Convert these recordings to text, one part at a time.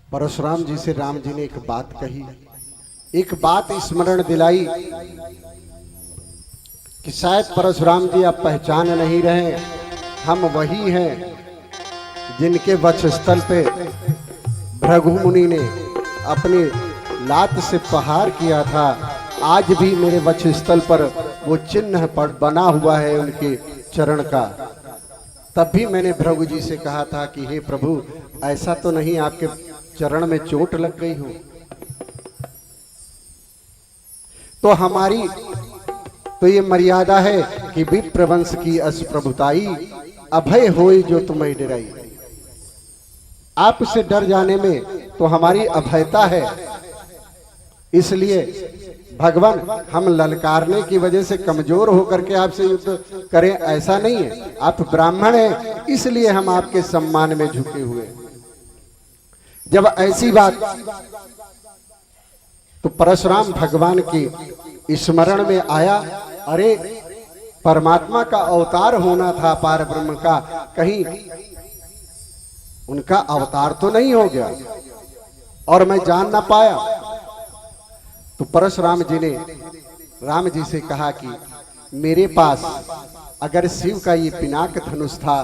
परशुराम जी से राम जी ने एक बात कही, एक बात स्मरण दिलाई कि शायद परशुराम जी आप पहचान नहीं रहे, हम वही हैं जिनके वक्षस्थल पे भृगु मुनि ने अपनी लात से प्रहार किया था। आज भी मेरे वक्षस्थल पर वो चिन्ह पर बना हुआ है उनके चरण का। तब भी मैंने भृगु जी से कहा था कि हे प्रभु, ऐसा तो नहीं आपके चरण में चोट लग गई हो। तो हमारी तो ये मर्यादा है कि विप्रवंश की अस प्रभुताई, अभय होई जो तुम्हें डराई। आपसे डर जाने में तो हमारी अभयता है, इसलिए भगवान हम ललकारने की वजह से कमजोर होकर के आपसे युद्ध करें ऐसा नहीं है। आप ब्राह्मण हैं, इसलिए हम आपके सम्मान में झुके हुए। जब ऐसी बात, तो परशुराम भगवान की स्मरण में आया, अरे परमात्मा का अवतार होना था पार ब्रह्म का, कहीं उनका अवतार तो नहीं हो गया और मैं जान ना पाया। तो परशुराम जी ने राम जी से कहा कि मेरे पास अगर शिव का ये पिनाक धनुष था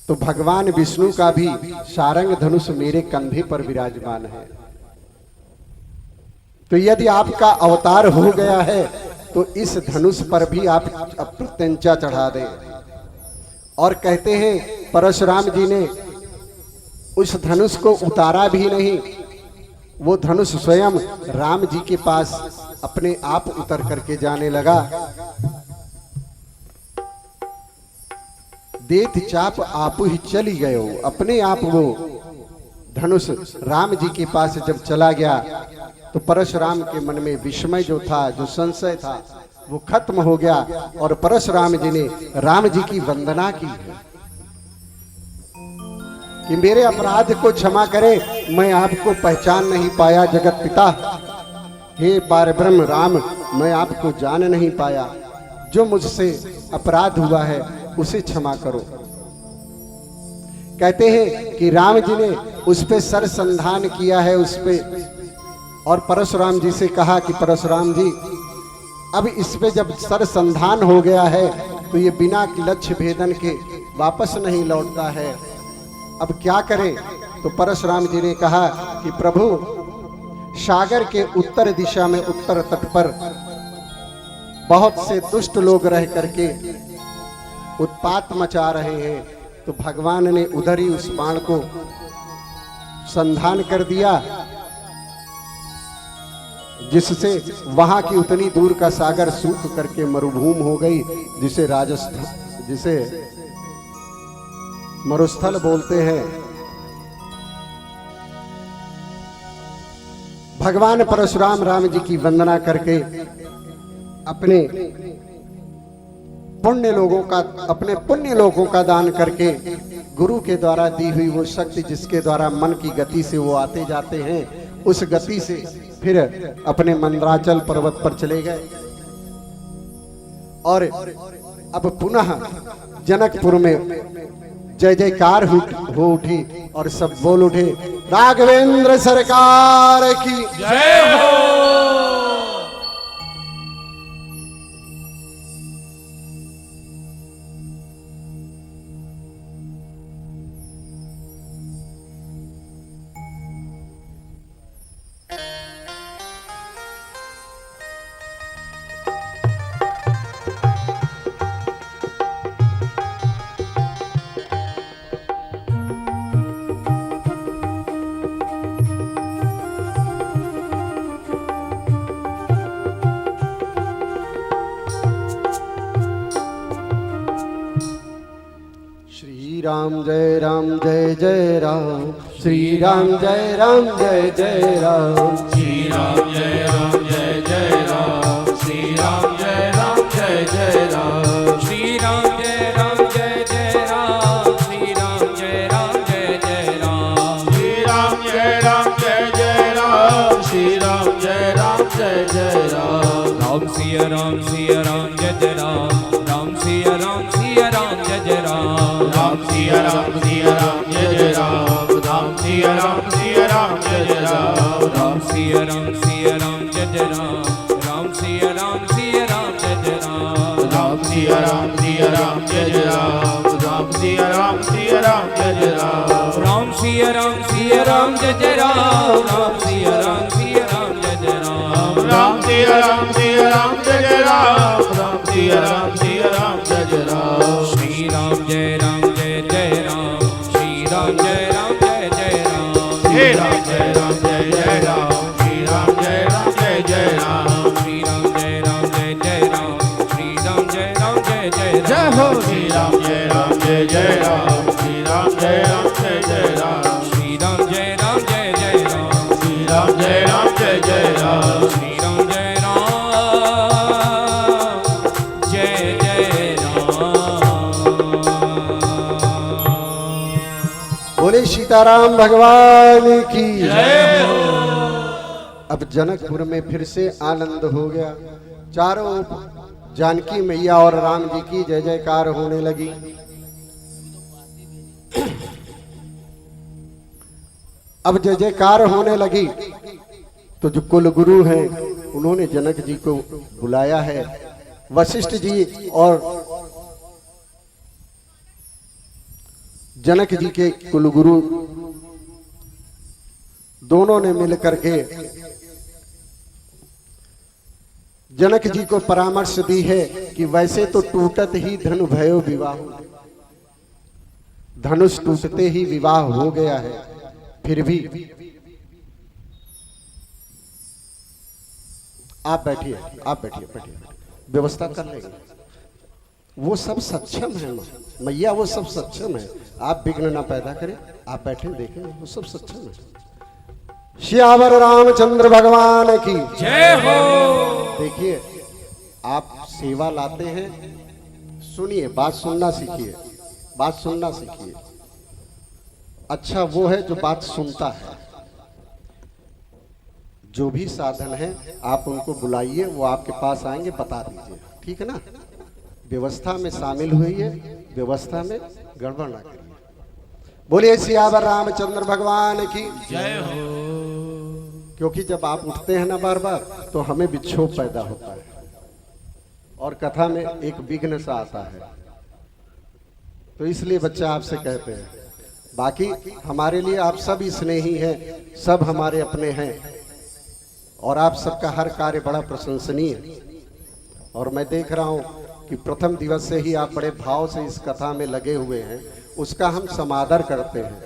तो भगवान विष्णु का भी सारंग धनुष मेरे कंधे पर विराजमान है। तो यदि आपका अवतार हो गया है तो इस धनुष पर भी आप प्रत्यंचा चढ़ा दें। और कहते हैं परशुराम जी ने उस धनुष को उतारा भी नहीं, वो धनुष स्वयं राम जी के पास अपने आप उतर करके जाने लगा। देत चाप आप ही चली गए हो, अपने आप वो धनुष राम जी के पास जब चला गया तो परशुराम के मन में विस्मय जो था, जो संशय था, वो खत्म हो गया। और परशुराम जी ने राम जी की वंदना की है कि मेरे अपराध को क्षमा करें, मैं आपको पहचान नहीं पाया जगत पिता। हे पार ब्रह्म राम, मैं आपको जान नहीं पाया, जो मुझसे अपराध हुआ है उसे क्षमा करो। कहते हैं कि राम जी ने उस पे सर संधान किया है उस पे, और परशुराम जी से कहा कि परशुराम जी, अब इस पे जब सर संधान हो गया है तो ये बिना लक्ष्य भेदन के वापस नहीं लौटता है, अब क्या करें। तो परशुराम जी ने कहा कि प्रभु, सागर के उत्तर दिशा में उत्तर तट पर बहुत से दुष्ट लोग रह करके उत्पात मचा रहे हैं। तो भगवान ने उधर ही उस बाण को संधान कर दिया, जिससे वहां की उतनी दूर का सागर सूख करके मरुभूमि हो गई, जिसे मरुस्थल बोलते हैं। भगवान परशुराम राम जी की वंदना करके अपने पुण्य लोगों का दान करके, गुरु के द्वारा दी हुई वो शक्ति जिसके द्वारा मन की गति से वो आते जाते हैं, उस गति से फिर अपने मंदराचल पर्वत पर चले गए। और अब पुनः जनकपुर में जय जयकार हो उठी और सब बोल उठे, राघवेंद्र सरकार की जय हो। राम जय जय राम, श्री राम जय जय राम, श्री राम जय जय राम, श्री राम जय जय राम, श्री राम जय जय राम, श्री राम जय जय राम, श्री राम जय जय राम, श्री राम जय जय राम, राम सिया राम जय जय राम, राम सिया राम जय जय राम, राम सिया राम जय जय राम, राम सिया सिया राम जय जय राम राम सिया राम जय जय राम राम सिया राम जय जय राम राम सिया राम जय जय राम राम सिया राम जय जय राम राम सिया राम जय जय राम राम सिया राम जय जय राम राम सिया राम जय जय राम श्री राम जय जय राम श्री राम जय जय राम हे राम जय जय राम श्री राम जय जय राम श्री राम जय जय राम श्री राम जय जय जय राम हो श्री राम जय जय राम श्री राम जय जय राम श्री राम जय जय राम श्री राम जय जय राम श्री राम जय जय राम बोले सीताराम भगवान की जय हो। अब जनकपुर में फिर से आनंद हो गया। चारों ओर जानकी मैया और राम जी की जय जयकार होने लगी। अब जय जयकार होने लगी तो जो कुल गुरु हैं उन्होंने जनक जी को बुलाया है। वशिष्ठ जी और जनक जी के कुलगुरु दोनों ने मिलकर के जनक जी को परामर्श दी है कि वैसे तो टूटत ही धनु भयो विवाह, धनुष टूटते ही विवाह हो गया है, फिर भी आप बैठिए बैठिए, व्यवस्था कर लेंगे। वो सब सक्षम है मैया, वो सब सक्षम है, आप विघ्न ना पैदा करें। आप बैठे देखें, वो सब सक्षम है। श्यावर रामचंद्र भगवान की जय हो। देखिए, आप सेवा लाते हैं, सुनिए, बात सुनना सीखिए, बात सुनना सीखिए। अच्छा वो है जो बात सुनता है। जो भी साधन है आप उनको बुलाइए, वो आपके पास आएंगे, बता दीजिए, ठीक है ना। व्यवस्था में शामिल हुई, व्यवस्था में गड़बड़ ना करिए। बोलिए सियावर रामचंद्र भगवान की जय हो। क्योंकि जब आप उठते हैं ना बार बार तो हमें विक्षोभ पैदा होता है और कथा में एक विघ्न सा आता है, तो इसलिए बच्चा आपसे कहते हैं। बाकी हमारे लिए आप सब स्नेही हैं, सब हमारे अपने हैं और आप सबका हर कार्य बड़ा प्रशंसनीय है। और मैं देख रहा हूं कि प्रथम दिवस से ही आप बड़े भाव से इस कथा में लगे हुए हैं, उसका हम समादर करते हैं।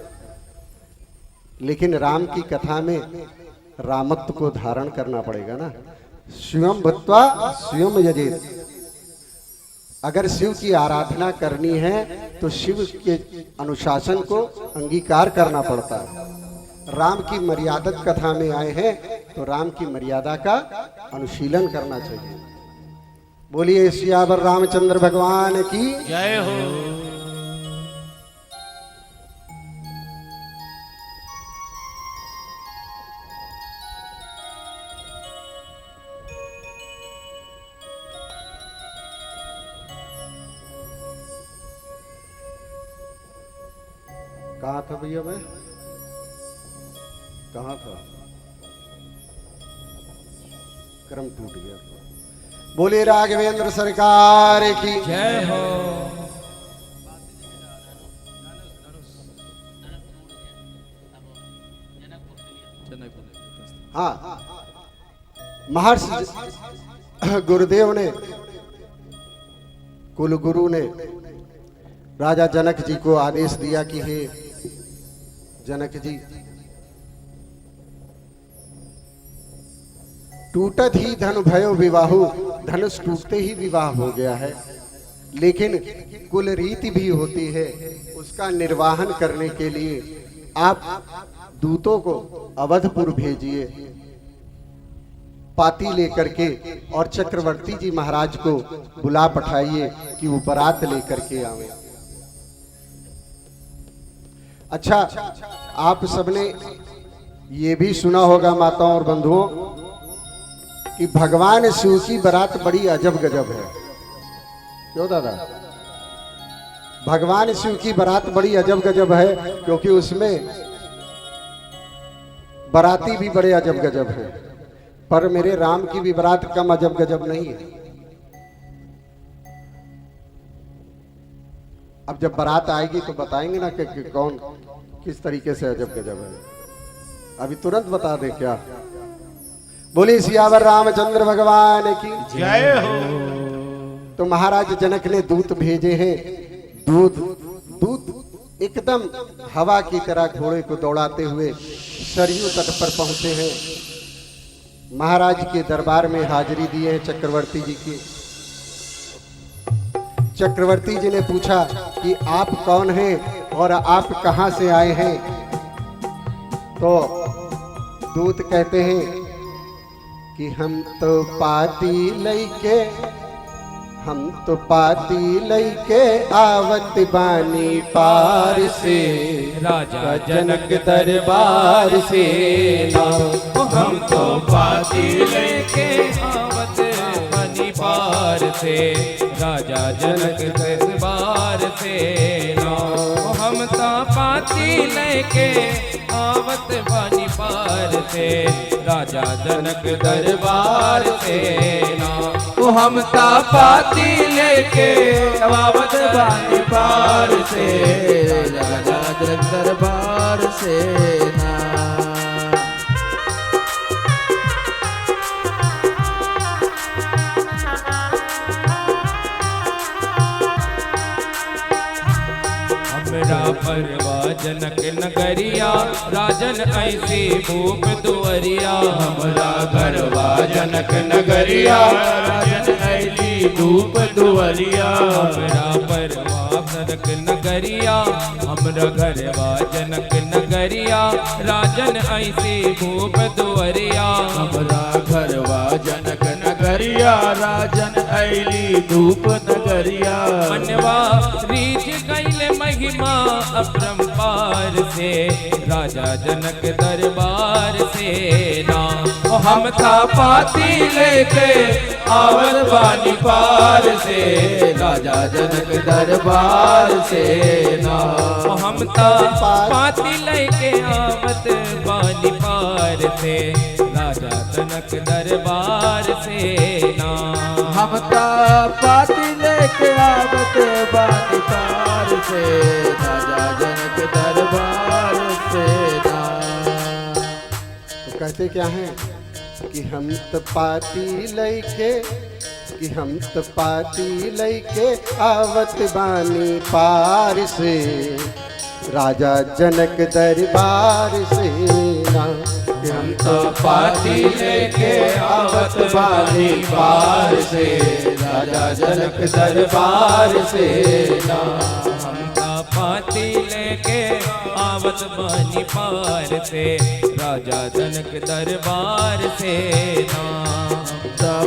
लेकिन राम की कथा में रामत्व को धारण करना पड़ेगा ना। शिवम भूत्वा शिवम यजेत। अगर शिव की आराधना करनी है तो शिव के अनुशासन को अंगीकार करना पड़ता है। राम की मर्यादित कथा में आए हैं तो राम की मर्यादा का अनुशीलन करना चाहिए। बोलिए सियावर रामचंद्र भगवान की जय हो। कहाँ था भैया, मैं कहाँ था, क्रम टूट गया। बोले राघवेंद्र सरकार की जय हो। हाँ, महर्षि गुरुदेव ने, कुल गुरु ने राजा जनक जी को आदेश दिया कि हे जनक जी, टूटत ही धनु भयो विवाहु, धनुष टूटते ही विवाह हो गया है, लेकिन कुल रीति भी होती है, उसका निर्वाहन करने के लिए आप दूतों को अवधपुर भेजिए, पाती लेकर के, और चक्रवर्ती जी महाराज को बुला पठाइए कि वो बारात लेकर के आवे। अच्छा, आप सबने ये भी सुना होगा माताओं और बंधुओं कि भगवान शिव की बारात बड़ी अजब गजब है। क्यों दादा? भगवान शिव की बारात बड़ी अजब गजब है, क्योंकि उसमें बाराती भी बड़े अजब गजब हैं, पर मेरे राम की भी बारात कम अजब गजब नहीं है। अब जब बारात आएगी तो बताएंगे ना कि कौन किस तरीके से अजब गजब है। अभी तुरंत बता दे क्या? बोली सियावर रामचंद्र भगवान की जय हो। तो महाराज जनक ने दूत भेजे हैं। दूत एकदम हवा की तरह घोड़े को दौड़ाते हुए सरयू तट पर पहुंचे हैं। महाराज के दरबार में हाजिरी दिए हैं चक्रवर्ती जी की। चक्रवर्ती जी ने पूछा कि आप कौन हैं और आप कहां से आए हैं? तो दूत कहते हैं कि हम तो पाती लैके आवत बानी पार से राजा जनक दरबार से ना। हम तो पाती लेके आवत बनी पार से राजा जनक दरबार से ना। हम तो पाती लेके आवत बनी पार से राजा जनक दरबार से ना। हम पाती लेके आवत बानी पार से राजा जनक दरबार से ना। हमरा परवा जनक नगरिया राजन ऐसी भूप दुअरिया। हमरा घरवा जनक नगरिया राजन ऐली धूप दुअरिया। हमरा परवा जनक नगरिया हमरा घरवा जनक नगरिया राजन ऐसी भूप दुअरिया। हमरा घरवा जनक नगरिया राजन ऐली धूप नगरिया। मनवा रीच कैले महिमा अपरंपार से राजा जनक दरबार से ना। हम था पाती लेके आवत बानी पार से राजा जनक दरबार से ना। हम ता पाती लेके आवत बानी पार से राजा जनक दरबार से ना। हम था पाती लेके आवत बानी पार से राजा जनक दरबार से ना। तो कहते क्या हैं कि हम तो पाती लैके आवत बानी पार से राजा जनक दरबार से ना। कि हम तो पाती लेके आवत बानी पार से राजा जनक दरबार से ना। हम ता पाती लेके आवत बानी पार से राजा जनक दरबार से ना।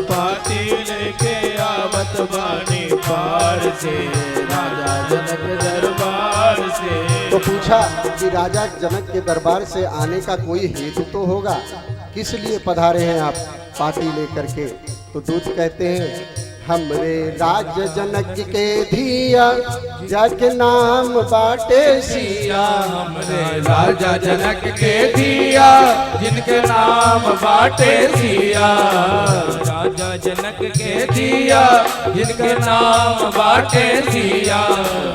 पाती लेके आवत बानी पार से राजा जनक दरबार से। तो पूछा कि राजा जनक के दरबार से आने का कोई हेतु तो होगा, किस लिए पधारे हैं आप पाती लेकर के? तो दूत कहते हैं हमरे राज जनक के धिया जग नाम बाटे सिया। हमरे राजा जनक के धिया जिनके नाम बाटे सिया। राजा जनक के धिया जिनके नाम बाटे सिया।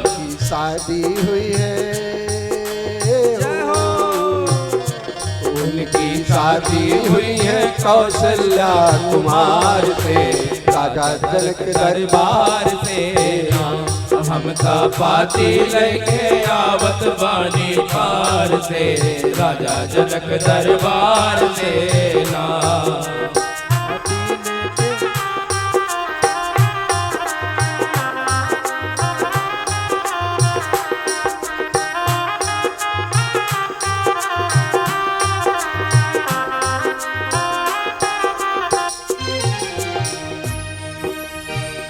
की शादी हुई है उनकी शादी हुई है कौशल्या कुमार से राजा जनक दरबार से ना। हम था पाती लेके आवत बानी पार से राजा जनक दरबार से ना।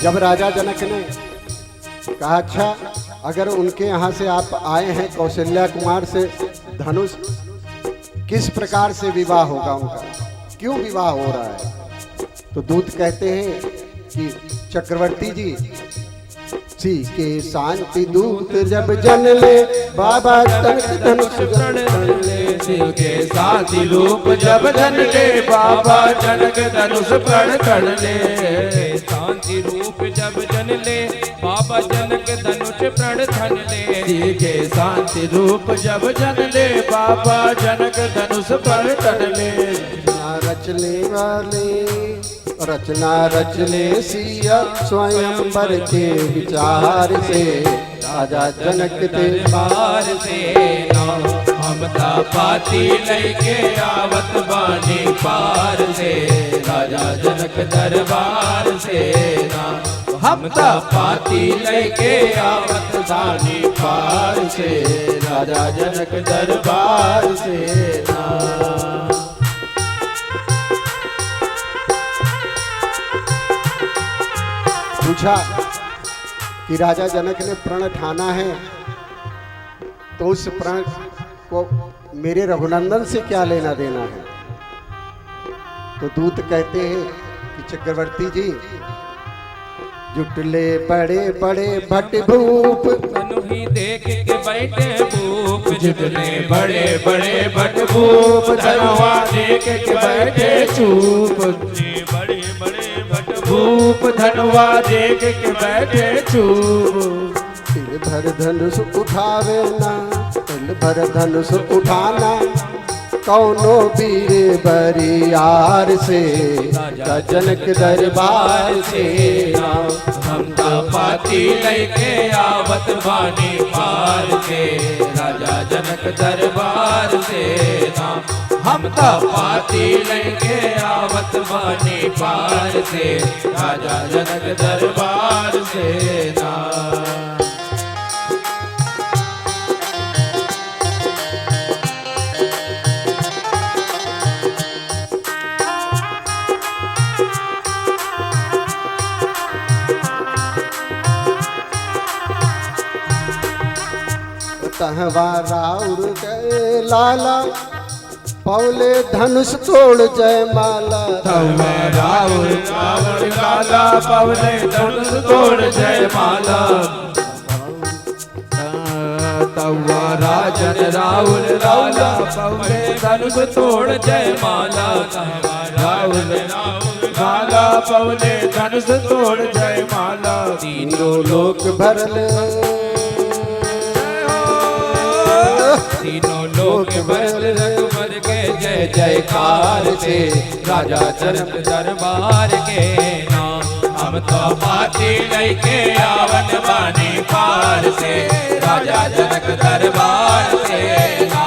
जब राजा जनक ने कहा अच्छा अगर उनके यहाँ से आप आए हैं कौशल्या कुमार से धनुष किस प्रकार से विवाह होगा उनका, क्यों विवाह हो रहा है? तो दूत कहते हैं कि चक्रवर्ती जी सी के शांति दूत जब जन ले बाबा तनक धनुष प्रण ले शिव के साथी रूप जब धन ले बाबा जनक धनुष प्रण कर ले। शांति रूप जब जन ले बाबा जनक धनुष प्रण धन ले। शिव के शांति रूप जब जन ले बाबा जनक धनुष प्रण कर ले। रचने वाले रचना रचने सिया स्वयंवर के विचार से राजा जनक के दरबार से ना ममता पाती लेके आवत बानी पार से राजा जनक दरबार से ना ममता पाती लेके आवत बानी पार से राजा जनक दरबार से ना। पूछा कि राजा जनक ने प्रण ठाना है तो उस प्रण को मेरे रघुनंदन से क्या लेना देना है। तो दूत कहते हैं कि चक्रवर्ती जी जुटले बड़े बड़े भट भूप तनु ही देख के बैठे भूप। जुटले बड़े बड़े भट भूप धनवा देख के बैठे चूप। बड़े बड़े भट भूप धनवा देख के बैठे चूप। तिल भर धनुष उठावे ना तिल भर धनुष उठाना कौनो वीरे बरियार से राजा जनक दरबार से ना। ममता पाती लेके आवत बानी पार से राजा जनक दरबार से ना। ममता पाती लेके आवत बानी पार से राजा जनक दरबार से ना। कहवा राउर गए लाला पौले धनुष तोड़ जय माला। तवा राउर रावण लाला पवले धनुष तोड़ जय माला। तवा राजन राउर लाला पवले धनुष तोड़ जय माला। राउर लाला पवले धनुष तोड़ जय माला। तीनों लोक भरले तीनों लोक भर रघुवर के जय जयकार से राजा जनक दरबार के नाम। हम तो पाती लेके आवत बानी पार से राजा जनक दरबार से ना।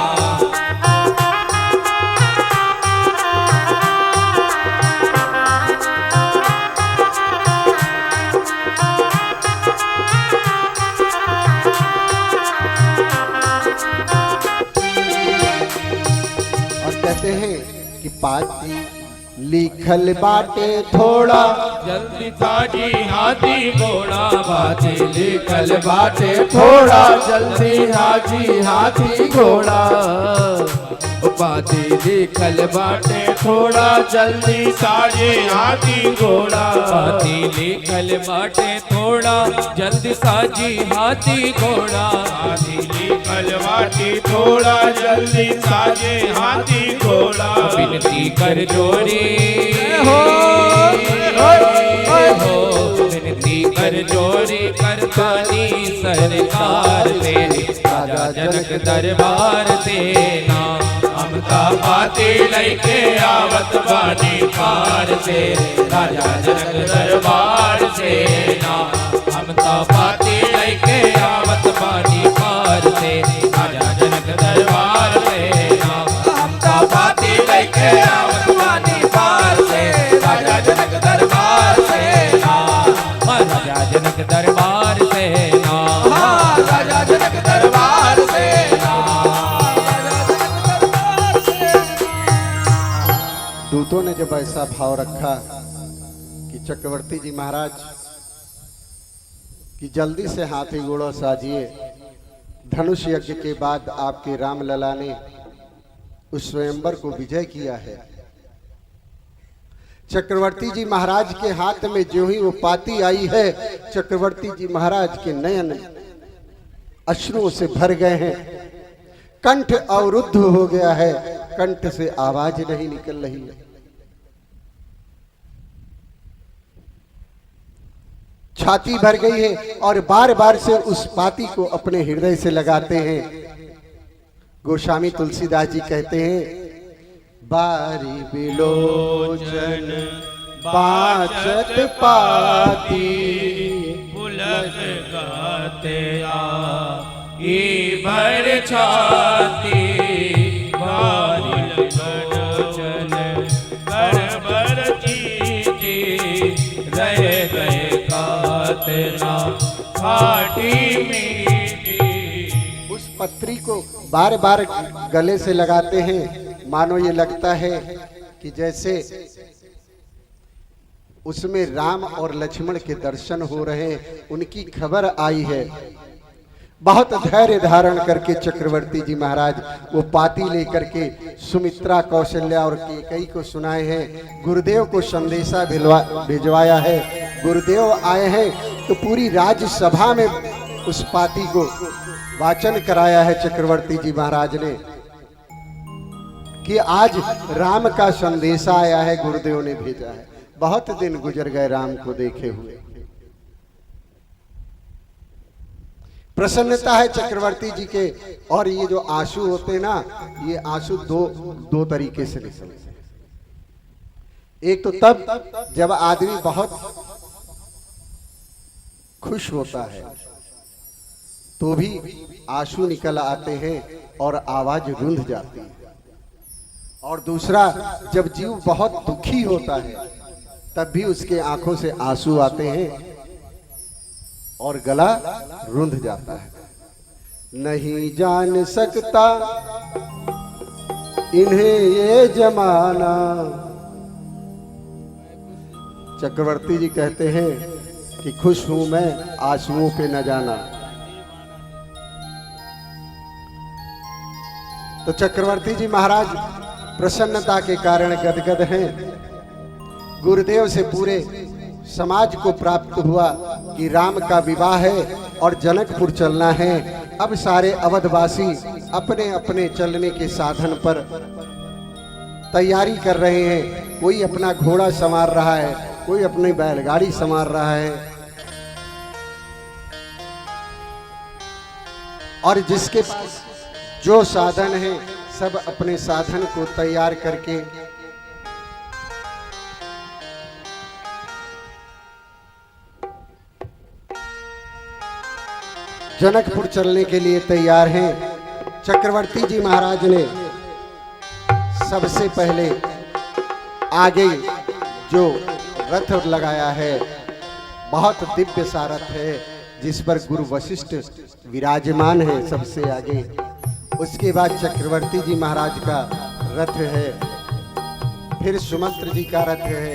कहते हैं कि पाती लिखल बाटे थोड़ा जल्दी ताजी हाथी घोड़ा बाती लिखल बाटे थोड़ा जल्दी हाजी हाथी घोड़ा। बाती लिखल बाटे थोड़ा जल्दी साजे हाथी घोड़ा। बाती लिखल बाटे थोड़ा जल्दी साजी हाथी घोड़ा। हाथी लिखल बाटे थोड़ा जल्दी साजे हाथी घोड़ा। विनती कर जोरी हो विनती कर जोरी कर पानी सरकार से राजा जनक दरबार से ना। ममता पाती लेके आवत बानी पार से राजा जनक दरबार से ना। ममता पाती लेके आवत बानी पार से राजा जनक दरबार से ना। ममता पाती लेके आवत बानी पार से राजा जनक दरबार से ना। राजा जनक दरबार से ना। राजा जनक दरबार से ना। दूतों ने जब ऐसा भाव रखा कि चक्रवर्ती जी महाराज कि जल्दी से हाथी घोड़ा साजिए। धनुष यज्ञ के बाद आपके रामलला ने उस स्वयंवर को विजय किया है। चक्रवर्ती जी महाराज के हाथ में जो ही वो पाती आई है चक्रवर्ती जी महाराज के नयन अश्रुओं से भर गए हैं। कंठ अवरुद्ध हो गया है, कंठ से आवाज नहीं निकल रही है। छाती भर गई है और बार बार से उस पाती को अपने हृदय से लगाते हैं। गोस्वामी तुलसीदास जी कहते हैं, बारी बिलोचन बाचत पाती पुलक गाते ई भर छाती बारी लोचन कर भर चीती रह गए कातना खाटी मीठी। उस पत्री को बार बार गले से लगाते हैं, मानो ये लगता है कि जैसे उसमें राम और लक्ष्मण के दर्शन हो रहे हैं, उनकी खबर आई है। बहुत धैर्य धारण करके चक्रवर्ती जी महाराज वो पाती लेकर के सुमित्रा, कौशल्या और कैकेयी को सुनाए हैं। गुरुदेव को संदेशा भिजवाया है। गुरुदेव आए हैं तो पूरी राज्यसभा में उस पाती को वाचन कराया है चक्रवर्ती जी महाराज ने कि आज राम का संदेशा आया है, गुरुदेव ने भेजा है। बहुत दिन गुजर गए राम को देखे हुए। प्रसन्नता है चक्रवर्ती जी के। और ये जो आंसू होते ना, ये आंसू दो तरीके से निकलते। एक तो तब जब आदमी बहुत खुश होता है तो भी आंसू निकल आते हैं और आवाज रुंध जाती है। और दूसरा, जब जीव बहुत दुखी होता है तब भी उसके आंखों से आंसू आते हैं और गला रुंध जाता है। नहीं जान सकता इन्हें ये जमाना। चक्रवर्ती जी कहते हैं कि खुश हूं मैं, आंसुओं पे न जाना। तो चक्रवर्ती जी महाराज प्रसन्नता के कारण गदगद हैं। गुरुदेव से पूरे समाज को प्राप्त हुआ कि राम का विवाह है और जनकपुर चलना है। अब सारे अवधवासी अपने अपने चलने के साधन पर तैयारी कर रहे हैं। कोई अपना घोड़ा संवार रहा है, कोई अपनी बैलगाड़ी संवार रहा है। और जिसके पास जो साधन है, सब अपने साधन को तैयार करके जनकपुर चलने के लिए तैयार हैं। चक्रवर्ती जी महाराज ने सबसे पहले आगे जो रथ लगाया है, बहुत दिव्य सा रथ है जिस पर गुरु वशिष्ठ विराजमान है सबसे आगे। उसके बाद चक्रवर्ती जी महाराज का रथ है, फिर सुमंत्र जी का रथ है।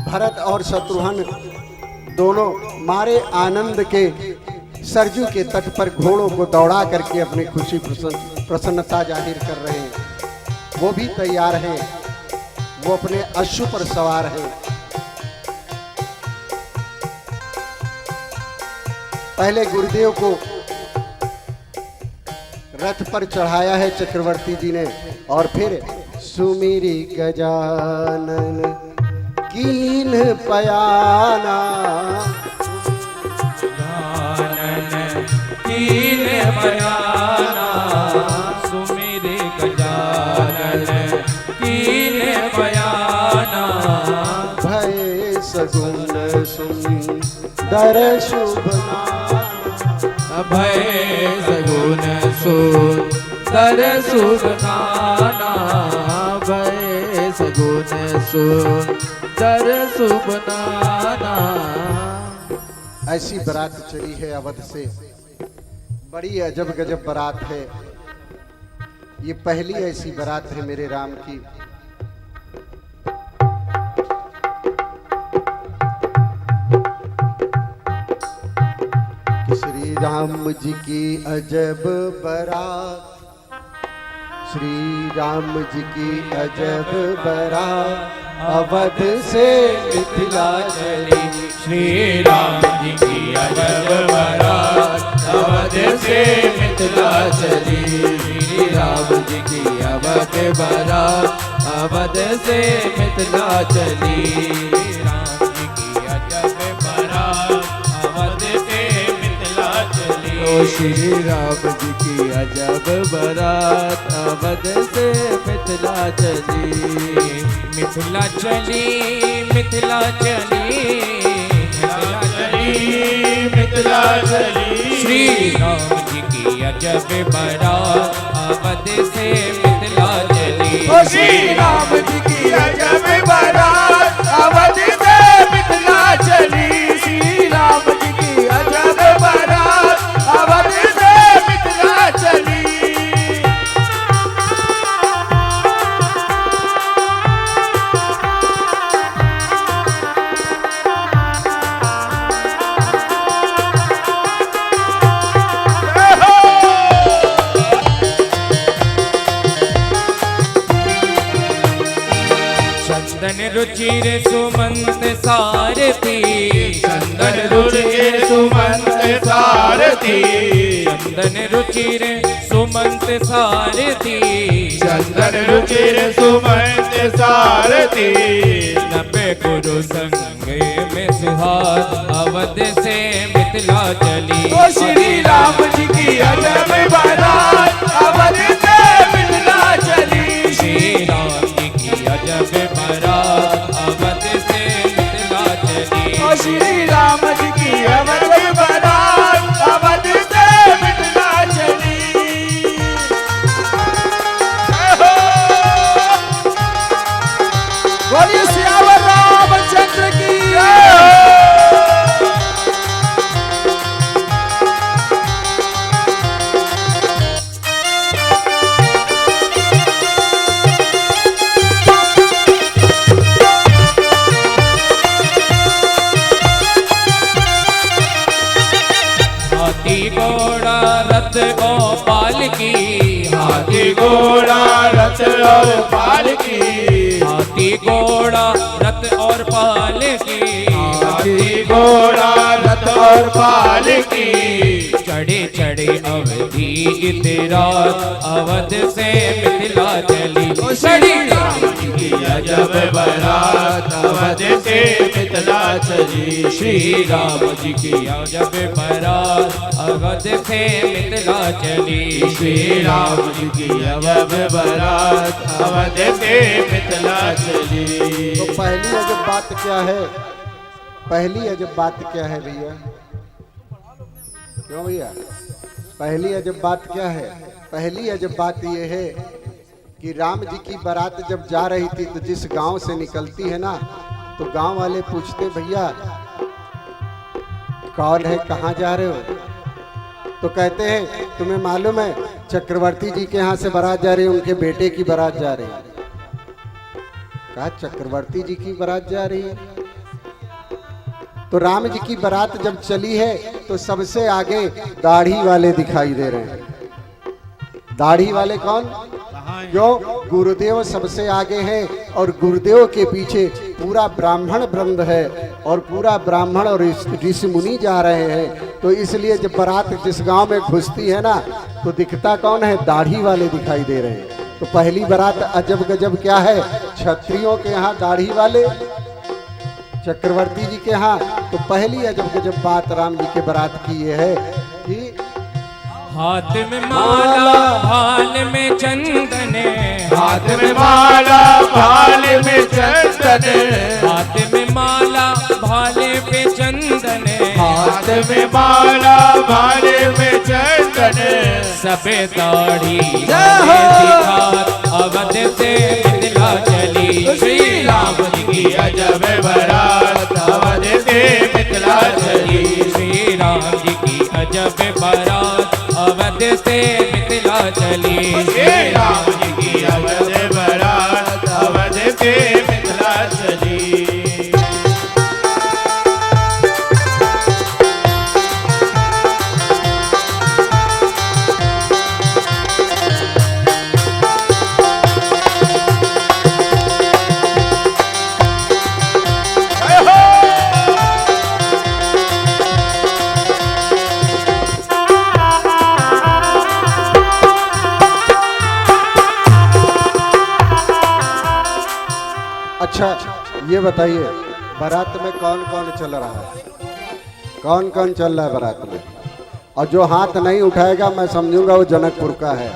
भरत और शत्रुघ्न दोनों मारे आनंद के सरजू के तट पर घोड़ों को दौड़ा करके अपनी खुशी प्रसन्नता जाहिर कर रहे हैं। वो भी तैयार हैं, वो अपने अश्व पर सवार हैं। पहले गुरुदेव को रथ पर चढ़ाया है चक्रवर्ती जी ने, और फिर सुमिरी गजानन कीन पयाना। कीन पयाना सुमिर गजानन कीन पयाना। भय सगुन सुंदर शुभ नाना। भय सगुन सुंदर शुभ नाना। भय सगुन सुंदर शुभ नाना। ऐसी बारात चली है अवध से, बड़ी अजब गजब बारात है। ये पहली ऐसी बारात है मेरे राम की। कि श्री राम जी की अजब बारात, श्री राम जी की अजब बारात अवध से मिथिला चली। श्री राम जी की अजब बारात अवध से मिथिला चली। श्री राम जी की अवध बारात अवध से मिथिला चली। राम जी की अजब बारात अवध से मिथिला चली। ओ श्री राम जी की अजब बारात अवध से मिथिला चली। मिथिला चली मिथिला चली मिथिला चली मिथिला चली। श्री राम जी की अजब बारात अवध से मिथिला चली। ओ श्री राम जी की अजब बारात अवध से मिथिला चली। श्री राम जी की अजब बारात अवध से मिथिला चली। चंदन रुचिर सुमंत सारथी चंदन रुचिर सुमंत सारथी। चंदन रुचिर सुमंत सारथी चंदन रुचिर सुमंत सारथी। नबे गुरु संग में सुहाग अवध से मिथिला चली। ओ श्री राम जी की अजब बारात अवध से मिथिला चली। श्री राम जी की अजब बारात अवध से मिथिला चली। ओ श्री राम जी की अवध बारात अवध से मिथिला चली। बोलिए सियावर रामचंद्र की जय। हाथी घोड़ा रथ और पालकी हाथी घोड़ा रथ और पालकी। हाथी घोड़ा रथ और पालकी हाथी घोड़ा रथ और पालकी। चढ़े चढ़े अवधि तेरा अवध से मिथिला चली। श्री राम जी की अजब बारात अवध से मिथिला चली। श्री राम जी की अजब बारात अवध से मिथिला चली। श्री राम जी की अजब बारात अवध से मिथिला चली। तो पहली अजब बात क्या है? पहली अजब बात क्या है भैया? क्यों भैया? पहली अजब बात क्या है? पहली अजब बात यह है कि राम जी की बारात जब जा रही थी तो जिस गांव से निकलती है ना, तो गांव वाले पूछते भैया कौन है, कहाँ जा रहे हो? तो कहते हैं तुम्हें मालूम है चक्रवर्ती जी के यहाँ से बारात जा रही है, उनके बेटे की बारात जा रही है। कहा चक्रवर्ती जी की बारात जा रही है? तो राम जी की बारात जब चली है तो सबसे आगे दाढ़ी वाले दिखाई दे रहे हैं। दाढ़ी वाले कौन? क्यों? गुरुदेव सबसे आगे हैं और गुरुदेव के पीछे पूरा ब्राह्मण वृंद है और पूरा ब्राह्मण और ऋषि मुनि जा रहे हैं। तो इसलिए जब बारात जिस गांव में घुसती है ना, तो दिखता कौन है? दाढ़ी वाले दिखाई दे रहे हैं। तो पहली बारात अजब गजब क्या है? क्षत्रियों के यहाँ दाढ़ी वाले, चक्रवर्ती जी के यहाँ। तो पहली अजब गजब बात राम जी के बारात की ये है कि हाथ में माला भाल में चंदन, हाथ में माला भाल में चंदन। हाथ में माला भाले पे चंदन, हाथ में माला भाले में चंदन। सबे दाढ़ी जय हो। दिखात अवध से मिथिला चली। श्री राम जी की अजब बारात अवध से मिथिला चली। श्री राम जी की अजब बारात अवध से मिथिला चली। श्री राम जी की अवध बारात अवध से मिथिला चली। अच्छा ये बताइए, बारात में कौन कौन चल रहा है? कौन कौन चल रहा है बारात में? और जो हाथ नहीं उठाएगा मैं समझूंगा वो जनकपुर का है।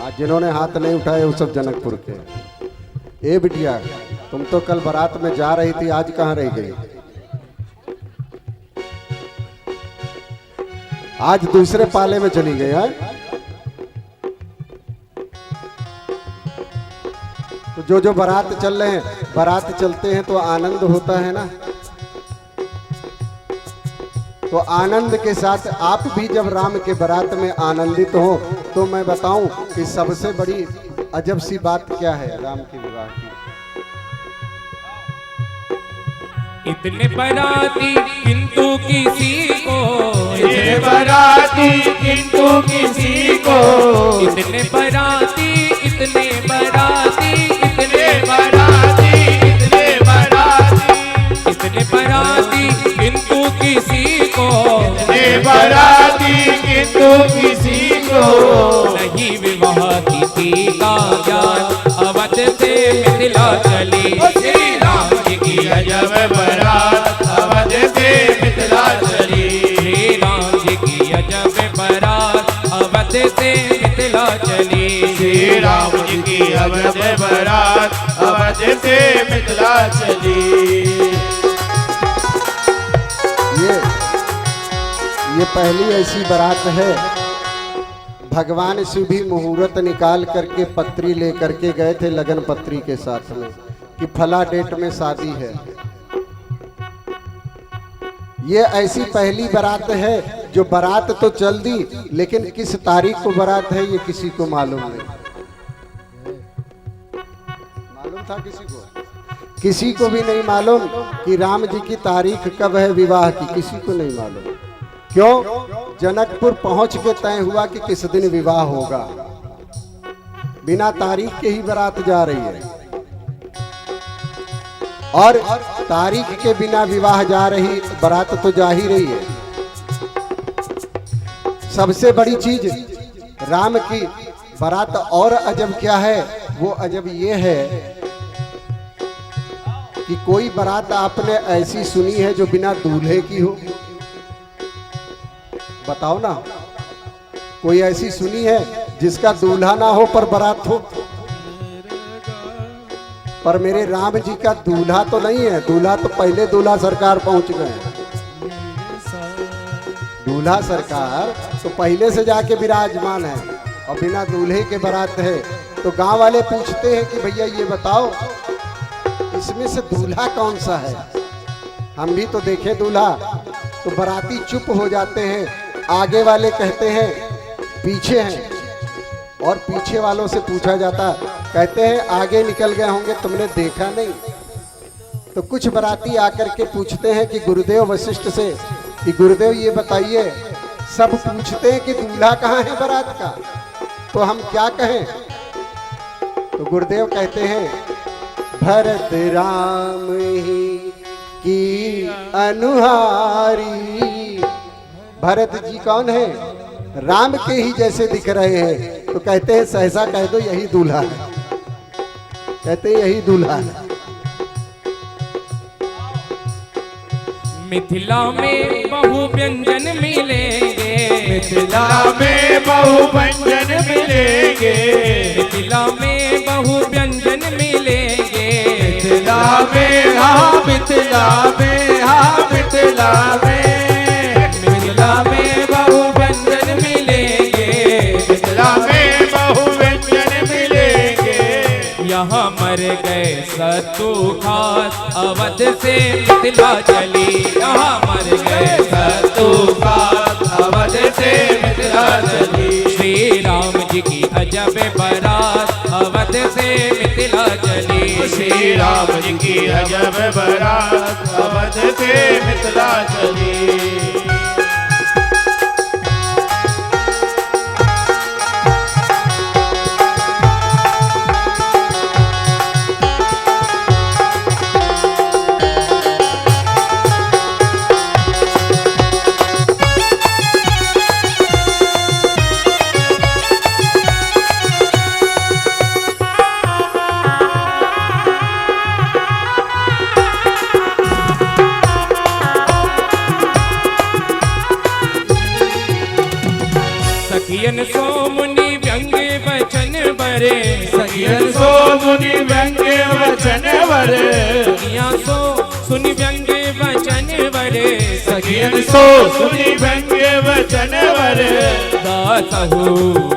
आज जिन्होंने हाथ नहीं उठाए वो सब जनकपुर के। ए बिटिया, तुम तो कल बारात में जा रही थी, आज कहाँ रह गई? आज दूसरे पाले में चली गई है। तो जो बारात चल रहे हैं, बारात चलते हैं तो आनंद होता है ना। तो आनंद के साथ आप भी जब राम के बारात में आनंदित हो, तो मैं बताऊं कि सबसे बड़ी अजब सी बात क्या है राम के विवाह की। इतने बराती किंतु किसी को, इतने बराती किंतु किसी को, इतने बराती, इतने बराती, इतने बराती, इतने बराती, इतने बराती किंतु किसी को, इतने बराती किंतु किसी को, नहीं विवाह तिथि का ज्ञान, अवध से मिथिला चली श्री राम जी की अजब बारात अवध से मिथिला चली। श्री राम जी की अजब बारात अवध से मिथिला चली। श्री राम जी की अवध बारात अवध से मिथिला चली। ये पहली ऐसी बारात है, भगवान शिव भी मुहूर्त निकाल करके पत्री लेकर के गए थे लगन पत्री के साथ में कि फला डेट में शादी है। ये ऐसी पहली बारात है जो बारात तो चल दी, लेकिन किस तारीख को बारात है ये किसी को मालूम नहीं। मालूम था किसी को? किसी को भी नहीं मालूम कि राम जी की तारीख कब है विवाह की, किसी को नहीं मालूम। क्यों? जनकपुर पहुंच के तय हुआ कि किस दिन विवाह होगा। बिना तारीख के ही बारात जा रही है, और तारीख के बिना विवाह जा रही बारात तो जा ही रही है। सबसे बड़ी चीज राम की बारात और अजब क्या है? वो अजब ये है कि कोई बारात आपने ऐसी सुनी है जो बिना दूल्हे की हो? बताओ ना, कोई ऐसी सुनी है जिसका दूल्हा ना हो पर बारात हो? पर मेरे राम जी का दूल्हा तो नहीं है। दूल्हा तो पहले दूल्हा सरकार पहुंच गए। दूल्हा सरकार तो पहले से जाके विराजमान है, और बिना दूल्हे के बारात है। तो गांव वाले पूछते हैं कि भैया ये बताओ इसमें से दूल्हा कौन सा है? हम भी तो देखे दूल्हा। तो बाराती चुप हो जाते हैं। आगे वाले कहते हैं पीछे हैं, और पीछे वालों से पूछा जाता, कहते हैं आगे निकल गए होंगे, तुमने देखा नहीं? तो कुछ बाराती आकर के पूछते हैं कि गुरुदेव वशिष्ठ से कि गुरुदेव ये बताइए, सब पूछते हैं कि दूल्हा कहाँ है बारात का, तो हम क्या कहें? तो गुरुदेव कहते हैं भरत राम ही की अनुहारी। भरत जी कौन है? राम के ही जैसे दिख रहे हैं। तो कहते हैं सहसा कह दो यही दूल्हा है। कहते हैं यही दूल्हा है। मिथिला में बहु व्यंजन मिलेंगे, मिथिला में बहु व्यंजन मिलेंगे, मिथिला में बहु व्यंजन मिलेंगे, मिथिला में हाँ मिथिला में हाँ मिथिला में, मिथिला में बहु व्यंजन मिलेंगे, मिथिला में बहु व्यंजन मिलेंगे। यहाँ मर गए सत्तू खास, अवध से मिथिला चली। यहाँ मर गए सत्तू खास, अवध से मिथिला चली। श्री राम जी की अजब बारात, अवध से मिथिला चली। श्री राम जी की अजब बारात, अवध से मिथिला चली। सखियन सो मुनि व्यंग वचन बरे सखियन सो मुनि व्यंग्य वचन वरे सखियां सो सुनि व्यंग वचन बरे सखियन सो सुनि व्यंग्य वचन वरे दासहु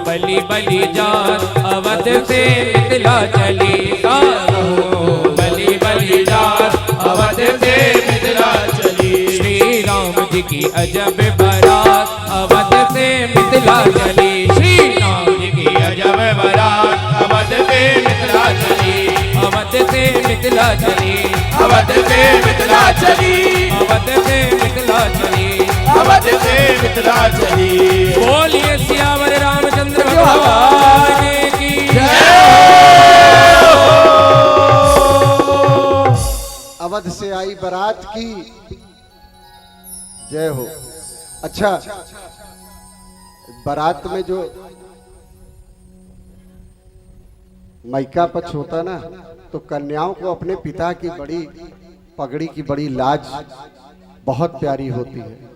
बलि बलि जात अवध से मिथिला चली दासहु बलि बलि जात अवध से मिथिला चली श्री राम जी की अजब बारात अवध से मिथिला चली श्री राम जी की अजब बारात अवध से मिथिला चली अवध से मिथिला चली अवध से मिथिला चली अवध से मिथिला चली अवध से मिथिला चली बोलिए सियावर रामचंद्र भगवान की अवध से आई बारात की जय हो। अच्छा, बारात में जो मायका पक्ष होता ना, तो कन्याओं को अपने पिता की बड़ी पगड़ी की बड़ी लाज बहुत प्यारी होती है।